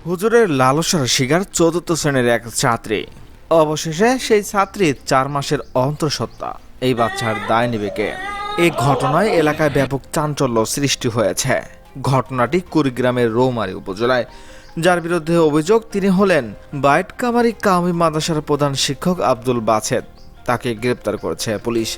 হুজুরের লালসার শিকার চতুর্থ শ্রেণীর এক ছাত্রী। অবশেষে সেই ছাত্রী 4 মাসের অন্তঃসত্ত্বা। এই বাচ্চার দায় নেবে কে? এই ঘটনায় এলাকায় ব্যাপক চাঞ্চল্য সৃষ্টি হয়েছে। ঘটনাটি কুড়িগ্রামের রৌমারী উপজেলায়। যার বিরুদ্ধে অভিযোগ, তিনি হলেন বাইটকামারী কামি মাদ্রাসার প্রধান শিক্ষক আব্দুল বাছেদ। তাকে গ্রেপ্তার করেছে পুলিশ।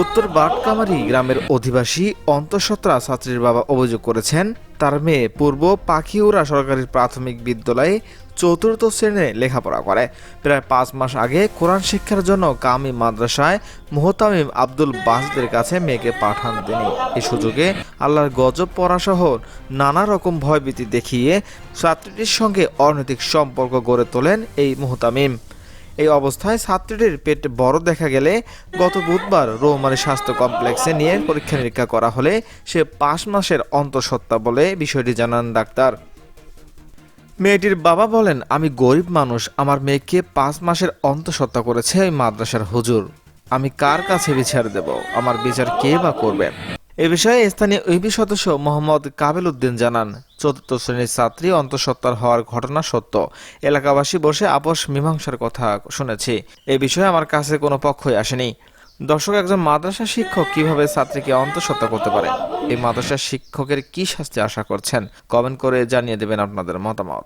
উত্তর বাটকামারী গ্রামের অধিবাসী অন্তঃসত্ত্বা ছাত্রীর বাবা অভিযোগ করেছেন, তার মেয়ে পূর্ব পাখিউড়া সরকারি প্রাথমিক বিদ্যালয়ে 4র্থ শ্রেণীতে লেখাপড়া করে। প্রায় 5 মাস আগে কোরআন শিক্ষার জন্য কামি মাদ্রাসায় মুহতামিম আব্দুল বাসেদের কাছে মেয়েকে পাঠান তিনি। এই সুযোগে আল্লাহর গজব পড়াসহ নানা রকম ভয়ভীতি দেখিয়ে ছাত্রীটির সঙ্গে অনৈতিক সম্পর্ক গড়ে তোলেন এই মুহতামিম। এই অবস্থায় ছাত্রীটির পেট বড় দেখা গেলে গত বুধবার রৌমারী স্বাস্থ্য কমপ্লেক্সে নিয়ে পরীক্ষা নিরীক্ষা করা হলে সে 5 মাসের অন্তঃসত্ত্বা বলে বিষয়টি জানান ডাক্তার। মেয়েটির বাবা বলেন, আমি গরিব মানুষ, আমার মেয়েকে 5 মাসের অন্তঃসত্ত্বা করেছে ওই মাদ্রাসার হুজুর। আমি কার কাছে বিচার দেব? আমার বিচার কে বা করবে? এ বিষয়ে স্থানীয় ইউপি সদস্য মোহাম্মদ কাবেল উদ্দিন জানান, 4র্থ শ্রেণীর ছাত্রী অন্তঃসত্ত্বার হওয়ার ঘটনা সত্য। এলাকাবাসী বসে আপোষ মীমাংসার কথা শুনেছি। এ বিষয়ে আমার কাছে কোনো পক্ষই আসেনি। দর্শক, একজন মাদ্রাসা শিক্ষক কিভাবে ছাত্রীকে অন্তঃসত্ত্বা করতে পারে? এই মাদ্রাসা শিক্ষকের কি শাস্তি আশা করছেন? কমেন্ট করে জানিয়ে দেবেন আপনাদের মতামত।